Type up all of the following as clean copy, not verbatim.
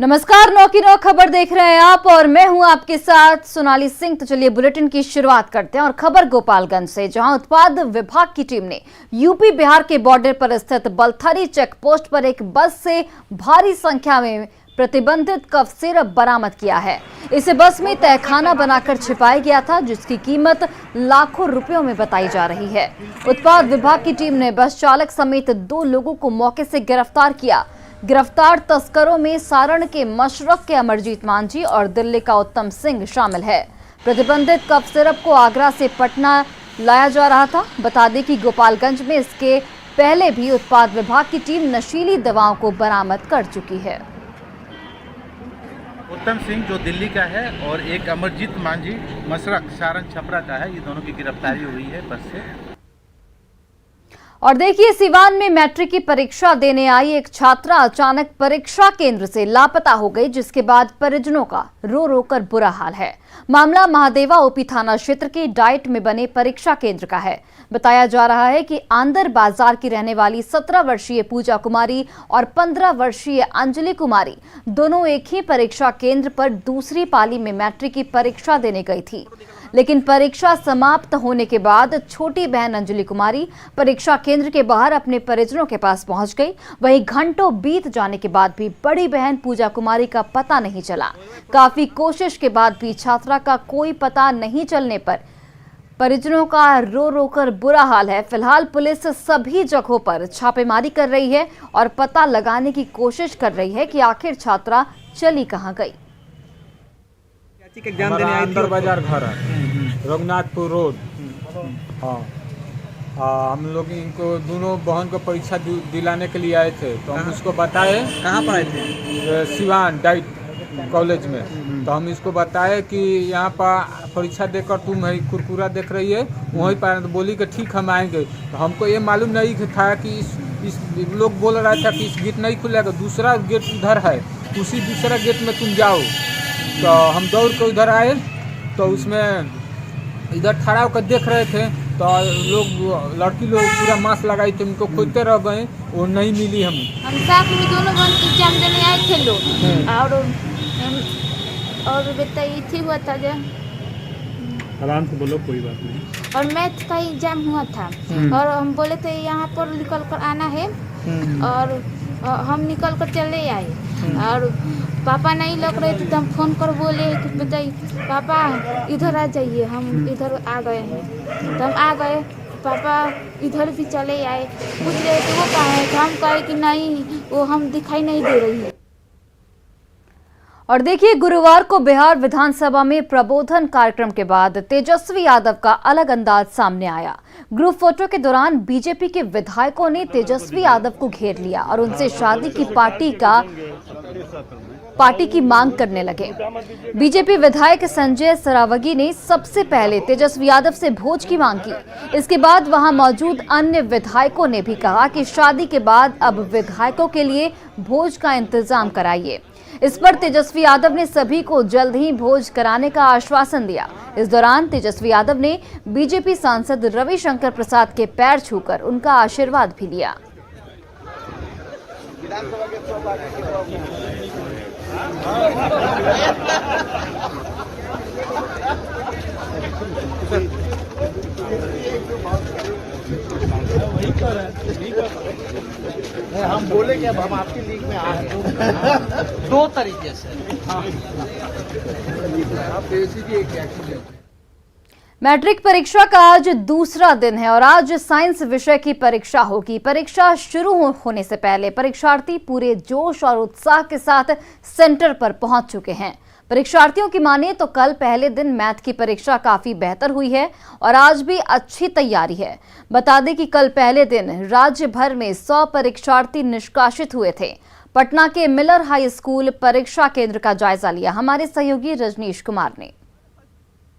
नमस्कार, 9 की 9 खबर देख रहे हैं आप और मैं हूं आपके साथ सोनाली सिंह। तो चलिए बुलेटिन की शुरुआत करते हैं और खबर गोपालगंज से, जहां उत्पाद विभाग की टीम ने यूपी बिहार के बॉर्डर पर स्थित बलथरी चेक पोस्ट पर एक बस से भारी संख्या में प्रतिबंधित कफ सिरप बरामद किया है। इसे बस में तहखाना बनाकर छिपाया गया था, जिसकी कीमत लाखों रुपयों में बताई जा रही है। उत्पाद विभाग की टीम ने बस चालक समेत 2 लोगों को मौके से गिरफ्तार किया। गिरफ्तार तस्करों में सारण के मशरक के अमरजीत मांझी और दिल्ली का उत्तम सिंह शामिल है। प्रतिबंधित कफ सिरप को आगरा से पटना लाया जा रहा था। बता दें कि गोपालगंज में इसके पहले भी उत्पाद विभाग की टीम नशीली दवाओं को बरामद कर चुकी है। उत्तम सिंह जो दिल्ली का है और एक अमरजीत मांझी मशरक सारण छपरा का है, ये दोनों की गिरफ्तारी हुई है बस से। और देखिए, सिवान में मैट्रिक की परीक्षा देने आई एक छात्रा अचानक परीक्षा केंद्र से लापता हो गई, जिसके बाद परिजनों का रो रो कर बुरा हाल है। मामला महादेवा ओपी थाना क्षेत्र के डाइट में बने परीक्षा केंद्र का है। बताया जा रहा है कि आंदर बाजार की रहने वाली 17 वर्षीय पूजा कुमारी और 15 वर्षीय अंजलि कुमारी दोनों एक ही परीक्षा केंद्र पर दूसरी पाली में मैट्रिक की परीक्षा देने गई थी। लेकिन परीक्षा समाप्त होने के बाद छोटी बहन अंजलि कुमारी परीक्षा केंद्र के बाहर अपने परिजनों के पास पहुंच गई। वहीं घंटों बीत जाने के बाद भी बड़ी बहन पूजा कुमारी का पता नहीं चला। काफी कोशिश के बाद भी छात्रा का कोई पता नहीं चलने पर परिजनों का रो रो कर बुरा हाल है। फिलहाल पुलिस सभी जगहों पर छापेमारी कर रही है और पता लगाने की कोशिश कर रही है कि आखिर छात्रा चली कहां गई। एग्जाम देने आई थी। बाजार घर है, रघुनाथपुर रोड। हाँ, हम लोग इनको दोनों बहन को परीक्षा दिलाने के लिए आए थे, तो हम उसको बताए। कहाँ पर आए थे? सिवान डाइट कॉलेज में। तो हम इसको बताए कि यहाँ पर परीक्षा देकर तुम है कुरकुरा देख रही है, वहीं पर। तो बोली कि ठीक हम आएंगे। तो हमको ये मालूम नहीं था कि इस लोग बोल रहा था कि इस गेट नहीं खुलेगा, दूसरा गेट उधर है, उसी दूसरा गेट में तुम जाओ। तो हम दौड़ कर उधर आए, तो उसमें इधर खड़ा होकर देख रहे थे, तो लोग लड़की लोग पूरा मास्क लगाई थे, उनको खोजते रह गए, वो नहीं मिली। हम साथ में दोनों बहन एग्जाम देने आए थे लोग, और बताइए थी हुआ था जो आराम से बोलो, कोई बात नहीं। और मैथ का एग्जाम हुआ था और हम बोले थे यहाँ पर निकल कर आना है, और हम निकल कर चले आए। और पापा नहीं लग रहे थे, तो हम फोन कर बोले कि बताइए पापा इधर आ जाइए। हम इधर आ गए हैं, तो हम आ गए। पापा इधर भी चले आए, पूछ रहे थे वो कहाँ है, तो हम कहे कि नहीं, वो हम दिखाई नहीं दे रही है। और देखिए, गुरुवार को बिहार विधानसभा में प्रबोधन कार्यक्रम के बाद तेजस्वी यादव का अलग अंदाज सामने आया। ग्रुप फोटो के दौरान बीजेपी के विधायकों ने तेजस्वी यादव को घेर लिया और उनसे शादी की पार्टी की मांग करने लगे। बीजेपी विधायक संजय सरावगी ने सबसे पहले तेजस्वी यादव से भोज की मांग की। इसके बाद वहां मौजूद अन्य विधायकों ने भी कहा कि शादी के बाद अब विधायकों के लिए भोज का इंतजाम कराइए। इस पर तेजस्वी यादव ने सभी को जल्द ही भोज कराने का आश्वासन दिया। इस दौरान तेजस्वी यादव ने बीजेपी सांसद रविशंकर प्रसाद के पैर छूकर उनका आशीर्वाद भी लिया। हम बोले कि अब हम आपकी लीग में आ रहे हैं 2 तरीके से। मैट्रिक परीक्षा का आज दूसरा दिन है और आज साइंस विषय की परीक्षा होगी। परीक्षा शुरू होने से पहले परीक्षार्थी पूरे जोश और उत्साह के साथ सेंटर पर पहुंच चुके हैं। परीक्षार्थियों की माने तो कल पहले दिन मैथ की परीक्षा काफी बेहतर हुई है और आज भी अच्छी तैयारी है। बता दें कि कल पहले दिन राज्य भर में 100 परीक्षार्थी निष्कासित हुए थे। पटना के मिलर हाई स्कूल परीक्षा केंद्र का जायजा लिया हमारे सहयोगी रजनीश कुमार ने।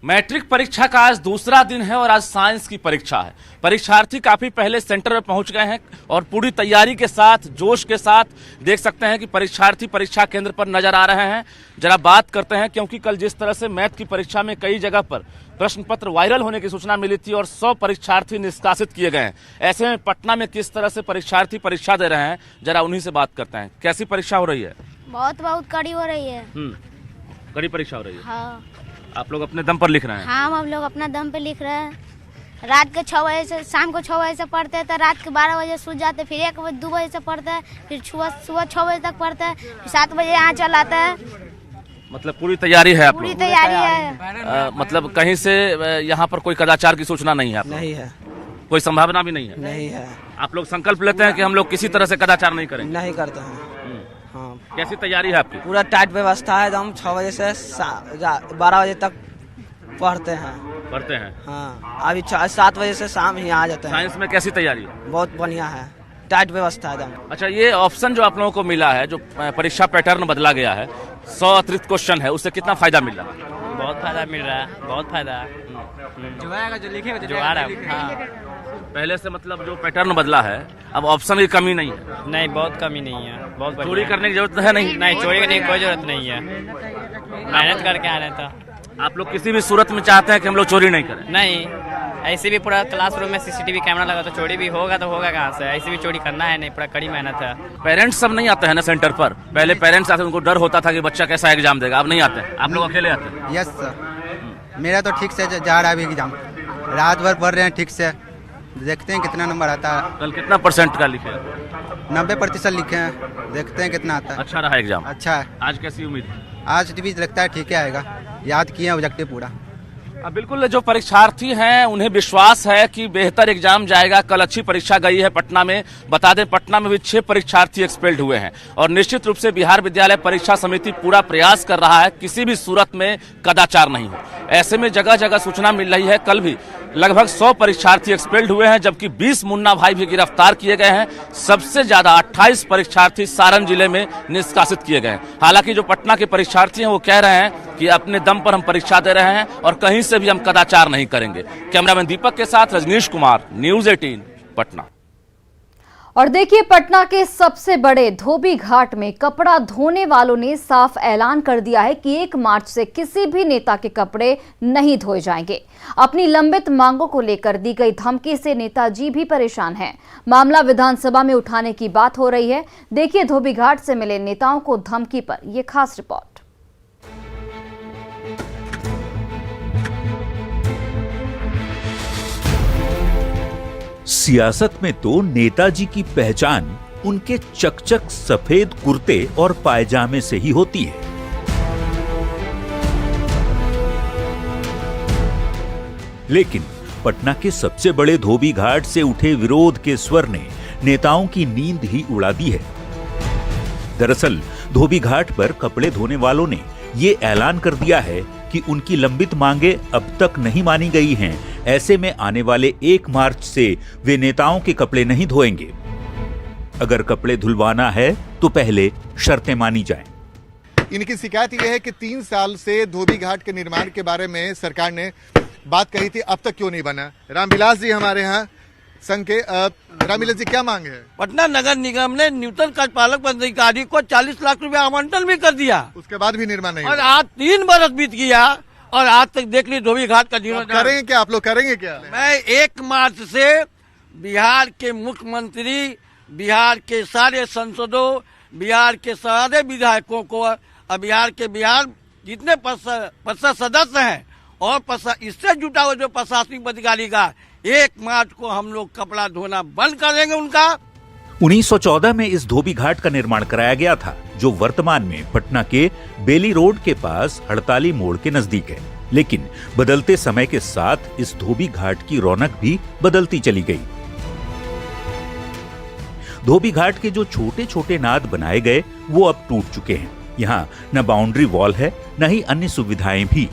मैट्रिक परीक्षा का आज दूसरा दिन है और आज साइंस की परीक्षा है। परीक्षार्थी काफी पहले सेंटर में पहुंच गए हैं और पूरी तैयारी के साथ, जोश के साथ देख सकते हैं कि परीक्षार्थी परीक्षा केंद्र पर नजर आ रहे हैं। जरा बात करते हैं, क्योंकि कल जिस तरह से मैथ की परीक्षा में कई जगह पर प्रश्न पत्र वायरल होने की सूचना मिली थी और 100 परीक्षार्थी निष्कासित किए गए हैं। ऐसे में पटना में किस तरह से परीक्षार्थी परीक्षा दे रहे हैं, जरा उन्हीं से बात करते हैं। कैसी परीक्षा हो रही है? बहुत कड़ी हो रही है। कड़ी परीक्षा हो रही है। हाँ आप लोग अपने दम पर लिख रहे हैं? हाँ, हम लोग अपना दम पे लिख रहे हैं। रात के 6 बजे से, शाम को 6 बजे से पढ़ते हैं तो रात के 12 बजे सो जाते हैं, फिर 1 बजे 2 बजे से पढ़ते हैं, फिर सुबह 6 बजे तक पढ़ते हैं, फिर 7 बजे यहाँ चल आता है। मतलब पूरी तैयारी है आप पूरी लोग? तैयारी है। मतलब कहीं से यहाँ पर कोई कदाचार की सूचना नहीं है? नहीं है। कोई संभावना भी नहीं है? नहीं है। आप लोग संकल्प लेते हैं कि हम लोग किसी तरह से कदाचार नहीं करेंगे? नहीं करते हैं। हाँ, कैसी तैयारी है आपकी? पूरा टाइट व्यवस्था है। हम 6 बजे से 12 बजे तक पढ़ते हैं। हाँ, अभी 7 बजे से शाम ही आ जाते हैं। साइंस में कैसी तैयारी है? बहुत बढ़िया है, टाइट व्यवस्था है एकदम। अच्छा, ये ऑप्शन जो आप लोगों को मिला है, जो परीक्षा पैटर्न बदला गया है, 100 अतिरिक्त क्वेश्चन है, उससे कितना फायदा मिल रहा है? बहुत फायदा मिल रहा है, बहुत फायदा। जो आएगा, जो लिखेगा, जो आ रहा है। हाँ, पहले से मतलब जो पैटर्न बदला है, अब ऑप्शन की कमी नहीं है? नहीं, बहुत कमी नहीं है, बहुत बढ़िया। चोरी करने की जरूरत है? नहीं, चोरी करने की कोई जरूरत नहीं है। मेहनत करके आ रहे हैं तो। आप लोग किसी भी सूरत में चाहते हैं कि हम लोग चोरी नहीं करें? नहीं, ऐसे भी पूरा क्लासरूम में सीसीटीवी कैमरा लगा, तो चोरी भी होगा तो होगा कहाँ से? ऐसे भी चोरी करना है नहीं, पूरा कड़ी मेहनत है। पेरेंट्स सब नहीं आते हैं ना सेंटर पर? पहले पेरेंट्स आते, उनको डर होता था कि बच्चा कैसा एग्जाम देगा, अब नहीं आते हैं? आप लोग अकेले आते हैं? यस सर, मेरा तो ठीक से जा रहा है अभी एग्जाम। रात भर पढ़ रहे हैं ठीक से, देखते हैं कितना नंबर आता है। कल कितना % का लिखे? 90% लिखे हैं, देखते हैं कितना आता है। अच्छा रहा एग्जाम? अच्छा है। आज कैसी उम्मीद है? आज भी लगता है ठीक है आएगा, याद किए हैं ऑब्जेक्टिव पूरा। बिल्कुल, जो परीक्षार्थी हैं उन्हें विश्वास है कि बेहतर एग्जाम जाएगा। कल अच्छी परीक्षा गई है पटना में। बता दें, पटना में भी 6 परीक्षार्थी एक्सपेल्ड हुए हैं और निश्चित रूप से बिहार विद्यालय परीक्षा समिति पूरा प्रयास कर रहा है किसी भी सूरत में कदाचार नहीं हो। ऐसे में जगह जगह सूचना मिल रही है। कल भी लगभग 100 परीक्षार्थी एक्सपेल्ड हुए हैं, जबकि 20 मुन्ना भाई भी गिरफ्तार किए गए हैं। सबसे ज्यादा 28 परीक्षार्थी सारण जिले में निष्कासित किए गए हैं। हालांकि जो पटना के परीक्षार्थी हैं वो कह रहे हैं कि अपने दम पर हम परीक्षा दे रहे हैं और कहीं से भी हम कदाचार नहीं करेंगे। कैमरामैन दीपक के साथ रजनीश कुमार, न्यूज़ 18 पटना। और देखिए, पटना के सबसे बड़े धोबी घाट में कपड़ा धोने वालों ने साफ ऐलान कर दिया है कि 1 मार्च से किसी भी नेता के कपड़े नहीं धोए जाएंगे। अपनी लंबित मांगों को लेकर दी गई धमकी से नेताजी भी परेशान हैं। मामला विधानसभा में उठाने की बात हो रही है। देखिए धोबी घाट से मिले नेताओं को धमकी पर यह खास रिपोर्ट। सियासत में तो नेताजी की पहचान उनके चकचक सफेद कुर्ते और पायजामे से ही होती है। लेकिन पटना के सबसे बड़े धोबी घाट से उठे विरोध के स्वर ने नेताओं की नींद ही उड़ा दी है। दरअसल धोबी घाट पर कपड़े धोने वालों ने ये ऐलान कर दिया है कि उनकी लंबित मांगे अब तक नहीं मानी गई हैं। ऐसे में आने वाले 1 मार्च से वे नेताओं के कपड़े नहीं धोएंगे। अगर कपड़े धुलवाना है तो पहले शर्तें मानी जाएं। इनकी शिकायत यह है कि 3 साल से धोबी घाट के निर्माण के बारे में सरकार ने बात कही थी, अब तक क्यों नहीं बना? रामविलास जी हमारे यहाँ संघ के। रामविलास जी, क्या मांग है? पटना नगर निगम ने न्यूनतम कार्यपालक पदाधिकारी को 40 लाख रुपया आवंटन भी कर दिया, उसके बाद भी निर्माण नहीं और आज 3 बरस बीत गया और आज तक देख ली धोबी घाट का जीवन। करेंगे क्या आप लोग, करेंगे क्या? मैं 1 मार्च से बिहार के मुख्यमंत्री, बिहार के सारे सांसदों, बिहार के सारे विधायकों को और बिहार जितने परिषद सदस्य हैं और इससे जुटा हुआ जो प्रशासनिक अधिकारी का 1 मार्च को हम लोग कपड़ा धोना बंद कर देंगे उनका। 1914 में इस धोबी घाट का निर्माण कराया गया था, जो वर्तमान में पटना के बेली रोड के पास हड़ताली मोड़ के नजदीक है। लेकिन बदलते समय के साथ इस धोबी घाट की रौनक भी बदलती चली गई। धोबी घाट के जो छोटे छोटे नाद बनाए गए वो अब टूट चुके हैं। यहाँ न बाउंड्री वॉल है, न ही अन्य सुविधाएं भी।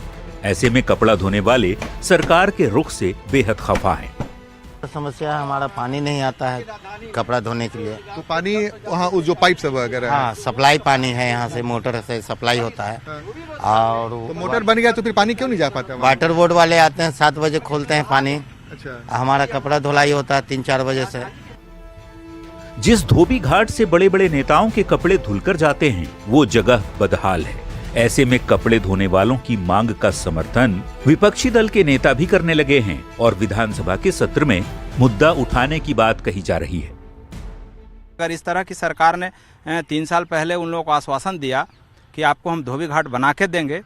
ऐसे में कपड़ा धोने वाले सरकार के रुख से बेहद खफा हैं। समस्या हमारा पानी नहीं आता है कपड़ा धोने के लिए। तो पानी वहाँ जो पाइप सब वगैरह? हाँ, सप्लाई पानी है, यहाँ से मोटर से सप्लाई होता है। और तो मोटर बन गया तो फिर पानी क्यों नहीं जा पाता? वाटर बोर्ड वाले आते हैं, 7 बजे खोलते हैं पानी। अच्छा। हमारा कपड़ा धुलाई होता है 3-4 बजे से। जिस धोबी घाट से बड़े बड़े नेताओं के कपड़े धुलकर जाते हैं वो जगह बदहाल है। ऐसे में कपड़े धोने वालों की मांग का समर्थन विपक्षी दल के नेता भी करने लगे हैं और विधानसभा के सत्र में मुद्दा उठाने की बात कही जा रही है। अगर इस तरह की सरकार ने 3 साल पहले उन लोगों को आश्वासन दिया कि आपको हम धोबी घाट बना के देंगे,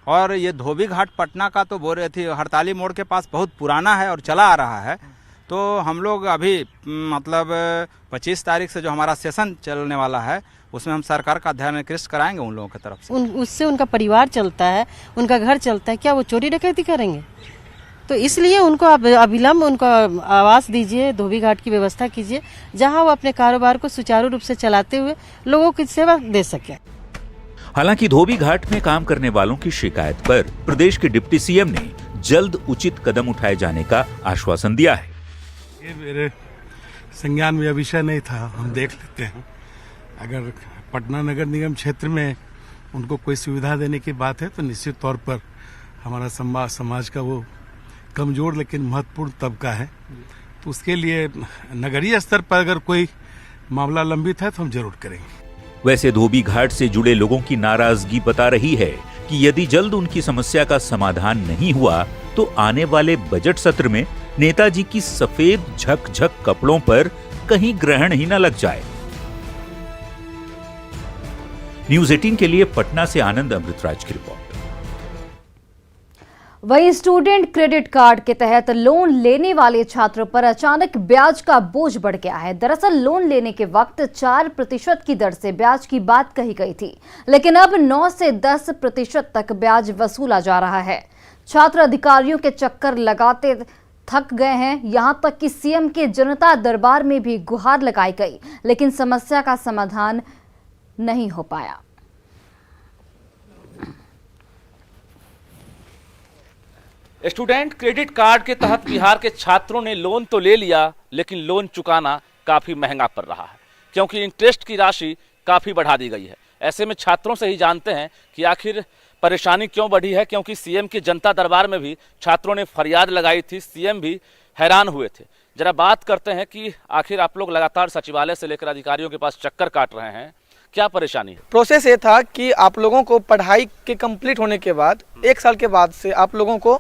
और ये धोबी घाट पटना का तो बोल रही थी हड़ताली मोड़ के पास बहुत पुराना है और चला आ रहा है, तो हम लोग अभी मतलब 25 तारीख से जो हमारा सेशन चलने वाला है उसमें हम सरकार का ध्यान आकृष्ट कराएंगे उन लोगों की तरफ से। उससे उनका परिवार चलता है, उनका घर चलता है, क्या वो चोरी डकैती करेंगे? तो इसलिए उनको अविलंब उनको आवास दीजिए, धोबी घाट की व्यवस्था कीजिए जहां वो अपने कारोबार को सुचारू रूप से चलाते हुए लोगों की सेवा दे सके। हालांकि धोबी घाट में काम करने वालों की शिकायत पर प्रदेश के डिप्टी सीएम ने जल्द उचित कदम उठाए जाने का आश्वासन दिया है। ये मेरे संज्ञान में विषय नहीं था, हम देख लेते हैं। अगर पटना नगर निगम क्षेत्र में उनको कोई सुविधा देने की बात है तो निश्चित तौर पर हमारा समाज का वो कमजोर लेकिन महत्वपूर्ण तबका है, तो उसके लिए नगरीय स्तर पर अगर कोई मामला लंबित है तो हम जरूर करेंगे। वैसे धोबी घाट से जुड़े लोगों की नाराजगी बता रही है कि यदि जल्द उनकी समस्या का समाधान नहीं हुआ तो आने वाले बजट सत्र में नेताजी की सफेद झकझक कपड़ों पर कहीं ग्रहण ही न लग जाए। न्यूज़ 18 के लिए पटना से आनंद अमृतराज की रिपोर्ट। वहीं स्टूडेंट क्रेडिट कार्ड के तहत लोन लेने वाले छात्रों पर अचानक ब्याज का बोझ बढ़ गया है। दरअसल लोन लेने के वक्त 4% की दर से ब्याज की बात कही गई थी, लेकिन अब 9 से 10% तक ब्याज वसूला जा रहा है। छात्र अधिकारियों के चक्कर लगाते थक गए हैं। यहां तक कि सीएम के जनता दरबार में भी गुहार लगाई गई, लेकिन समस्या का समाधान नहीं हो पाया। स्टूडेंट क्रेडिट कार्ड के तहत बिहार के छात्रों ने लोन तो ले लिया, लेकिन लोन चुकाना काफी महंगा पड़ रहा है, क्योंकि इंटरेस्ट की राशि काफी बढ़ा दी गई है। ऐसे में छात्रों से ही जानते हैं कि आखिर परेशानी क्यों बढ़ी है, क्योंकि सीएम के जनता दरबार में भी छात्रों ने फरियाद लगाई थी, सीएम भी हैरान हुए थे। जरा बात करते हैं कि आखिर आप लोग लगातार सचिवालय से लेकर अधिकारियों के पास चक्कर काट रहे हैं, क्या परेशानी है? प्रोसेस ये था कि आप लोगों को पढ़ाई के कंप्लीट होने के बाद 1 साल के बाद से आप लोगों को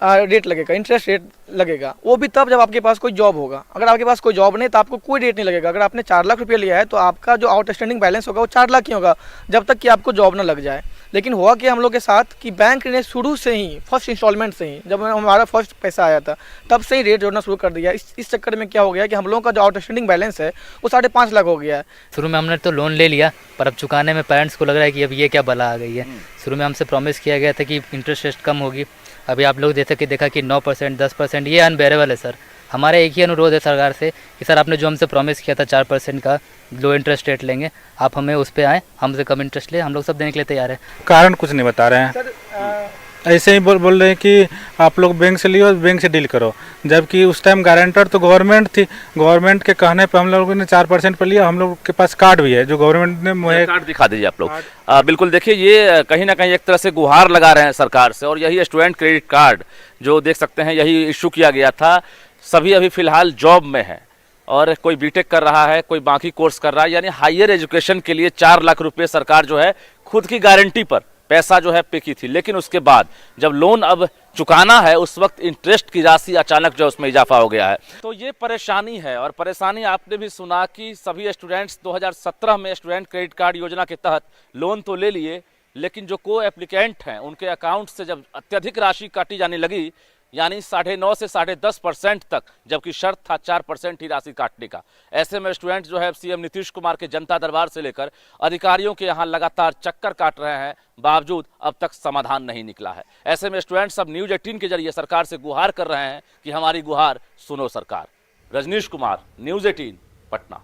रेट लगेगा, इंटरेस्ट रेट लगेगा, वो भी तब जब आपके पास कोई जॉब होगा। अगर आपके पास कोई जॉब नहीं तो आपको कोई रेट नहीं लगेगा। अगर आपने 4 लाख रुपये लिया है तो आपका जो आउटस्टैंडिंग बैलेंस होगा वो 4 लाख ही होगा, जब तक कि आपको जॉब ना लग जाए। लेकिन हुआ कि हम लोग के साथ कि बैंक ने शुरू से ही फर्स्ट इंस्टॉलमेंट से ही, जब हमारा फर्स्ट पैसा आया था तब से ही रेट जोड़ना शुरू कर दिया। इस चक्कर में क्या हो गया कि हम लोगों का जो आउटस्टैंडिंग बैलेंस है वो 5.5 लाख हो गया है। शुरू में हमने तो लोन ले लिया, पर अब चुकाने में पेरेंट्स को लग रहा है कि अब ये क्या बला आ गई है। शुरू में हमसे प्रॉमिस किया गया था कि इंटरेस्ट रेट कम होगी, अभी आप लोग जैसे कि देखा कि 9%, 10%, ये अनबेरेबल है सर। हमारा एक ही अनुरोध है सरकार से कि सर आपने जो हमसे प्रॉमिस किया था 4% का लो इंटरेस्ट रेट लेंगे, आप हमें उस पर आएँ, हमसे कम इंटरेस्ट ले, हम लोग सब देने के लिए तैयार है। कारण कुछ नहीं बता रहे हैं, ऐसे ही बोल रहे हैं कि आप लोग बैंक से लियो, बैंक से डील करो, जबकि उस टाइम गारंटर तो गवर्नमेंट थी। गवर्नमेंट के कहने पे हम लोगों ने 4% पर लिया। हम लोग के पास कार्ड भी है जो गवर्नमेंट ने मुझे कार्ड दिखा दीजिए आप लोग। बिल्कुल देखिए, ये कहीं ना कहीं एक तरह से गुहार लगा रहे हैं सरकार से, और यही स्टूडेंट क्रेडिट कार्ड जो देख सकते हैं यही इशू किया गया था। सभी अभी फिलहाल जॉब में है, और कोई बीटेक कर रहा है, कोई बाकी कोर्स कर रहा है, यानी हायर एजुकेशन के लिए 4 लाख रुपए सरकार जो है खुद की गारंटी पर पैसा जो है पे की थी। लेकिन उसके बाद जब लोन अब चुकाना है उस वक्त इंटरेस्ट की राशि अचानक जो उसमें इजाफा हो गया है। तो ये परेशानी है, और परेशानी आपने भी सुना कि सभी स्टूडेंट्स 2017 में स्टूडेंट क्रेडिट कार्ड योजना के तहत लोन तो ले लिए, लेकिन जो को एप्लीकेंट हैं उनके अकाउंट से जब अत्यधिक राशि काटी जाने लगी, यानी 9.5 से 10.5% तक, जबकि शर्त था 4% ही राशि काटने का। ऐसे में स्टूडेंट जो है सीएम नीतीश कुमार के जनता दरबार से लेकर अधिकारियों के यहाँ लगातार चक्कर काट रहे हैं, बावजूद अब तक समाधान नहीं निकला है। ऐसे में स्टूडेंट्स अब न्यूज़ 18 के जरिए सरकार से गुहार कर रहे हैं कि हमारी गुहार सुनो सरकार। रजनीश कुमार, न्यूज़ 18, पटना।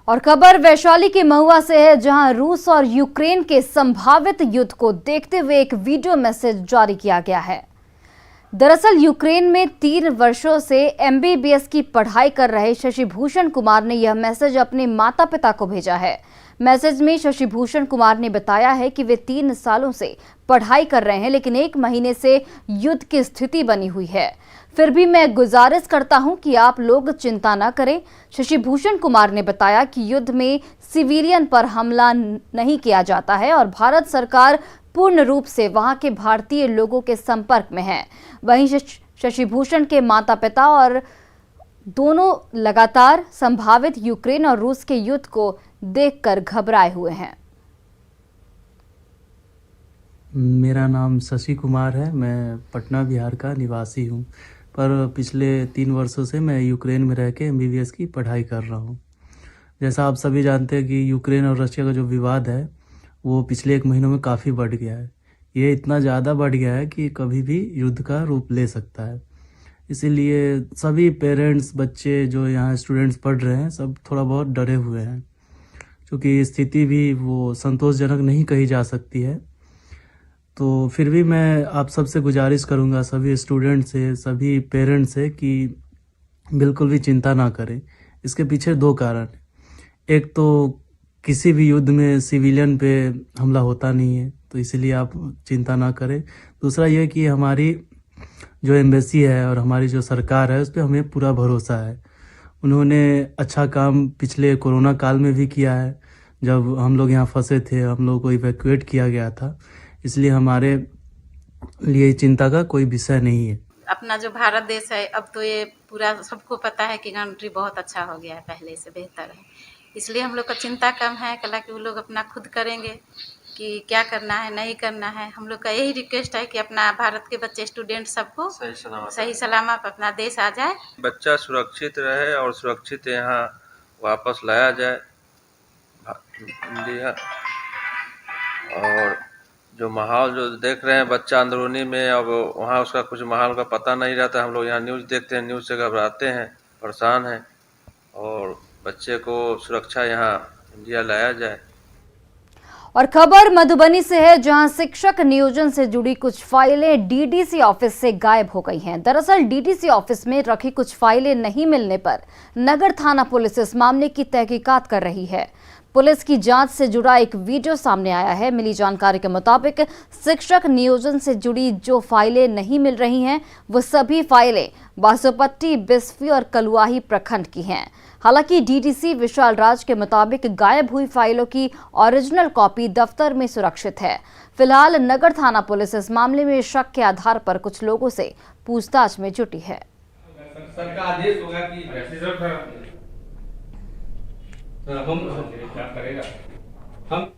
और खबर वैशाली के महुआ से है, जहां रूस और यूक्रेन के संभावित युद्ध को देखते हुए एक वीडियो मैसेज जारी किया गया है। दरअसल यूक्रेन में 3 वर्षों से MBBS की पढ़ाई कर रहे शशिभूषण कुमार ने यह मैसेज अपने माता पिता को भेजा है। मैसेज में शशिभूषण कुमार ने बताया है कि वे 3 सालों से पढ़ाई कर रहे हैं, लेकिन 1 महीने से युद्ध की स्थिति बनी हुई है। फिर भी मैं गुजारिश करता हूं कि आप लोग चिंता न करें। शशिभूषण कुमार ने बताया कि युद्ध में सिविलियन पर हमला नहीं किया जाता है और भारत सरकार पूर्ण रूप से वहां के भारतीय लोगों के संपर्क में है। वहीं शशिभूषण के माता पिता और दोनों लगातार संभावित यूक्रेन और रूस के युद्ध को देखकर घबराए हुए हैं। मेरा नाम शशि कुमार है। मैं पटना बिहार का निवासी हूँ, पर पिछले 3 वर्षों से मैं यूक्रेन में रह के MBBS की पढ़ाई कर रहा हूँ। जैसा आप सभी जानते हैं कि यूक्रेन और रशिया का जो विवाद है वो पिछले 1 महीनों में काफ़ी बढ़ गया है। ये इतना ज़्यादा बढ़ गया है कि कभी भी युद्ध का रूप ले सकता है। इसीलिए सभी पेरेंट्स, बच्चे जो यहाँ स्टूडेंट्स पढ़ रहे हैं, सब थोड़ा बहुत डरे हुए हैं, क्योंकि स्थिति भी वो संतोषजनक नहीं कही जा सकती है। तो फिर भी मैं आप सबसे गुजारिश करूँगा, सभी स्टूडेंट से, सभी पेरेंट्स से, कि बिल्कुल भी चिंता ना करें। इसके पीछे 2 कारण हैं। एक तो किसी भी युद्ध में सिविलियन पे हमला होता नहीं है, तो इसलिए आप चिंता ना करें। दूसरा ये कि हमारी जो एम्बेसी है और हमारी जो सरकार है उस पर हमें पूरा भरोसा है। उन्होंने अच्छा काम पिछले कोरोना काल में भी किया है। जब हम लोग यहाँ फंसे थे, हम लोग को इवैक्यूएट किया गया था, इसलिए हमारे लिए चिंता का कोई विषय नहीं है। अपना जो भारत देश है, अब तो ये पूरा सबको पता है कि कंट्री बहुत अच्छा हो गया है, पहले से बेहतर है, इसलिए हम लोग का चिंता कम है। कल कि वो लोग अपना खुद करेंगे कि क्या करना है, नहीं करना है। हम लोग का यही रिक्वेस्ट है कि अपना भारत के बच्चे, स्टूडेंट सबको सही सलामत अपना देश आ जाए, बच्चा सुरक्षित रहे और सुरक्षित यहाँ वापस लाया जाए इंडिया। और जो माहौल जो देख रहे हैं बच्चा अंदरूनी में, अब वहाँ उसका कुछ माहौल का पता नहीं रहता। हम लोग यहाँ न्यूज़ देखते हैं, न्यूज़ से घबराते हैं, परेशान हैं, और बच्चे को सुरक्षा यहाँ इंडिया लाया जाए। और खबर मधुबनी से है, जहां शिक्षक नियोजन से जुड़ी कुछ फाइलें डीडीसी ऑफिस से गायब हो गई हैं। दरअसल डीडीसी ऑफिस में रखी कुछ फाइलें नहीं मिलने पर नगर थाना पुलिस इस मामले की तहकीकात कर रही है। पुलिस की जांच से जुड़ा एक वीडियो सामने आया है। मिली जानकारी के मुताबिक शिक्षक नियोजन से जुड़ी जो फाइलें नहीं मिल रही हैं, वो सभी फाइलें बासोपट्टी, बिस्फी और कलुआही प्रखंड की हैं। हालांकि डीडीसी विशाल राज के मुताबिक गायब हुई फाइलों की ओरिजिनल कॉपी दफ्तर में सुरक्षित है। फिलहाल नगर थाना पुलिस इस मामले में शक के आधार पर कुछ लोगों से पूछताछ में जुटी है। सर का आदेश होगा कि हम क्या करेगा हम।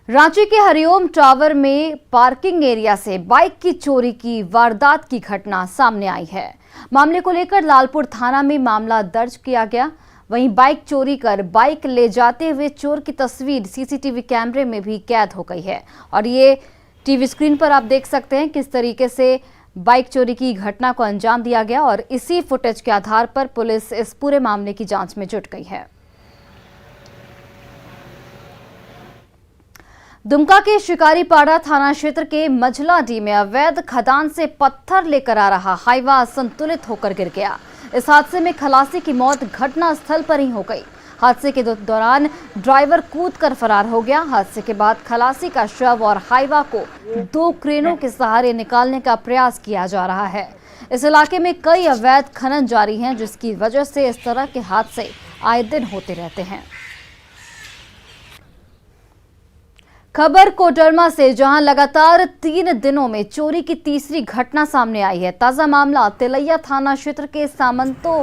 रांची के हरिओम टावर में पार्किंग एरिया से बाइक की चोरी की वारदात की घटना सामने आई है। मामले को लेकर लालपुर थाना में मामला दर्ज किया गया। वहीं बाइक चोरी कर बाइक ले जाते हुए चोर की तस्वीर सीसीटीवी कैमरे में भी कैद हो गई है। और ये टीवी स्क्रीन पर आप देख सकते हैं किस तरीके से बाइक चोरी की घटना को अंजाम दिया गया, और इसी फुटेज के आधार पर पुलिस इस पूरे मामले की जांच में जुट गई है। दुमका के शिकारीपाड़ा थाना क्षेत्र के मझलाडी में अवैध खदान से पत्थर लेकर आ रहा हाईवा असंतुलित होकर गिर गया। इस हादसे में खलासी की मौत घटना स्थल पर ही हो गई। हादसे के दौरान ड्राइवर कूदकर फरार हो गया। हादसे के बाद खलासी का शव और हाईवा को 2 क्रेनों के सहारे निकालने का प्रयास किया जा रहा है। इस इलाके में कई अवैध खनन जारी हैं, जिसकी वजह से इस तरह के हादसे आए दिन होते रहते हैं। खबर कोडरमा से, जहां लगातार 3 दिनों में चोरी की तीसरी घटना सामने आई है। ताजा मामला तिलैया थाना क्षेत्र के सामंतो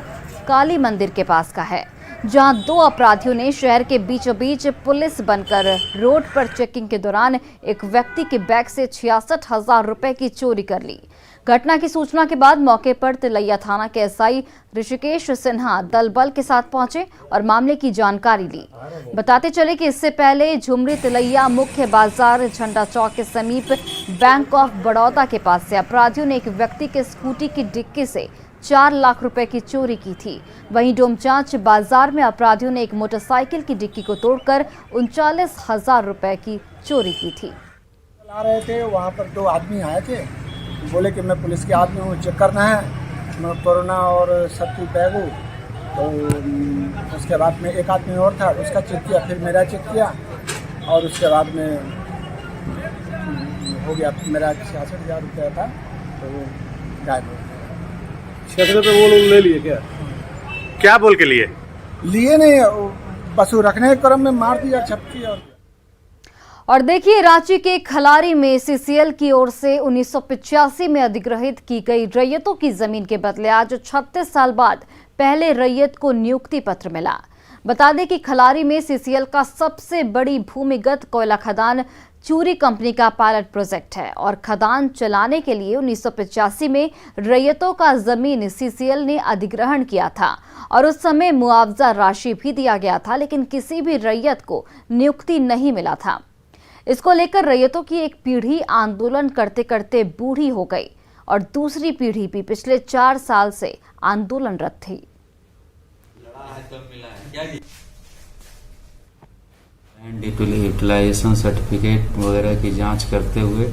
काली मंदिर के पास का है, जहां 2 अपराधियों ने शहर के बीचों बीच पुलिस बनकर रोड पर चेकिंग के दौरान एक व्यक्ति के बैग से 66,000 रुपए की चोरी कर ली। घटना की सूचना के बाद मौके पर तिलैया थाना के एसआई ऋषिकेश सिन्हा दल बल के साथ पहुंचे और मामले की जानकारी ली। बताते चले कि इससे पहले झुमरी तिलैया मुख्य बाजार झंडा चौक के समीप बैंक ऑफ बड़ौदा के पास से अपराधियों ने एक व्यक्ति के स्कूटी की डिक्की से 4 लाख रुपए की चोरी की थी। वहीं डोमचांच बाजार में अपराधियों ने एक मोटरसाइकिल की डिक्की को तोड़कर 39,000 रुपए की चोरी की थी। आ रहे थे, वहाँ पर 2 आदमी आए थे, बोले कि मैं पुलिस के आदमी हूँ, चेक करना है, मैं कोरोना और सबकी बैग हूँ। तो उसके बाद में एक आदमी और था, उसका चेक किया, फिर मेरा चेक किया, और उसके बाद में हो गया। मेरा 66,000 रुपया था, तो वो गायब हो गया। 66 रुपये वो लोग ले लिए क्या बोल के लिए नहीं, बस वो रखने के क्रम में मार दिया छपकी। और देखिए, रांची के खलारी में सीसीएल की ओर से 1985 में अधिग्रहित की गई रैयतों की जमीन के बदले आज 36 साल बाद पहले रैयत को नियुक्ति पत्र मिला। बता दें कि खलारी में सीसीएल का सबसे बड़ी भूमिगत कोयला खदान चूरी कंपनी का पायलट प्रोजेक्ट है और खदान चलाने के लिए 1985 में रैयतों का जमीन सीसीएल ने अधिग्रहण किया था और उस समय मुआवजा राशि भी दिया गया था, लेकिन किसी भी रैयत को नियुक्ति नहीं मिला था। इसको लेकर रैयतों की एक पीढ़ी आंदोलन करते करते बूढ़ी हो गई और दूसरी पीढ़ी भी पिछले 4 साल से आंदोलनरत थी। यूटिलाइजेशन सर्टिफिकेट वगैरह की जांच करते हुए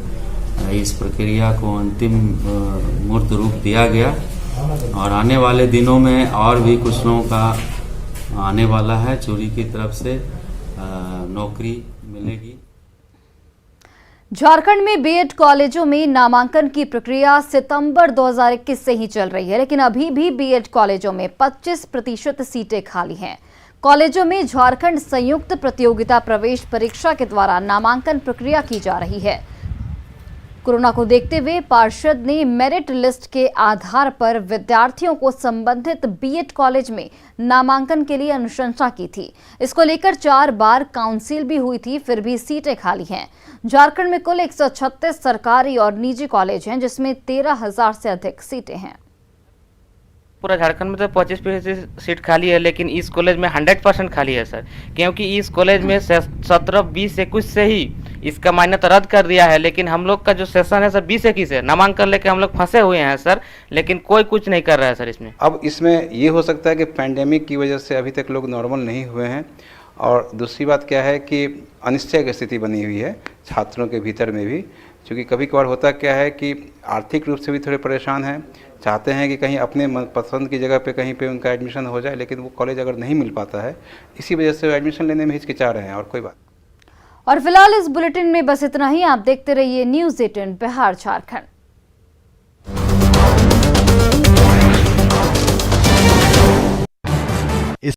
इस प्रक्रिया को अंतिम मूर्त रूप दिया गया और आने वाले दिनों में और भी कुछ लोगों का आने वाला है। चूरी की तरफ से नौकरी मिलेगी। झारखंड में बीएड कॉलेजों में नामांकन की प्रक्रिया सितंबर 2021 से ही चल रही है, लेकिन अभी भी बीएड कॉलेजों में 25% सीटें खाली हैं। कॉलेजों में झारखंड संयुक्त प्रतियोगिता प्रवेश परीक्षा के द्वारा नामांकन प्रक्रिया की जा रही है। कोरोना को देखते हुए पार्षद ने मेरिट लिस्ट के आधार पर विद्यार्थियों को संबंधित बीएड कॉलेज में नामांकन के लिए अनुशंसा की थी। इसको लेकर 4 बार काउंसिल भी हुई थी, फिर भी सीटें खाली हैं। झारखंड में कुल 136 सरकारी और निजी कॉलेज हैं, जिसमें 13,000 से अधिक सीटें हैं। पूरा झारखंड में तो 25% सीट खाली है, लेकिन इस कॉलेज में 100% खाली है सर, क्योंकि इस कॉलेज में 17, 20, 21 से ही इसका मान्यता रद्द कर दिया है। लेकिन हम लोग का जो सेशन है सर 20, 21 है, नामांकन लेके हम लोग फंसे हुए हैं सर, लेकिन कोई कुछ नहीं कर रहा है सर इसमें। अब इसमें ये हो सकता है कि पैंडेमिक की वजह से अभी तक लोग नॉर्मल नहीं हुए हैं, और दूसरी बात क्या है कि अनिश्चय की स्थिति बनी हुई है छात्रों के भीतर में भी, क्योंकि कभी कभार होता क्या है कि आर्थिक रूप से भी थोड़े परेशान हैं, चाहते हैं कि कहीं अपने पसंद की जगह पे कहीं पे उनका एडमिशन हो जाए, लेकिन वो कॉलेज अगर नहीं मिल पाता है, इसी वजह से एडमिशन लेने में हिचकिचा रहे हैं, और कोई बात। और फिलहाल इस बुलेटिन में बस इतना ही। आप देखते रहिए न्यूज़ 18 बिहार झारखंड।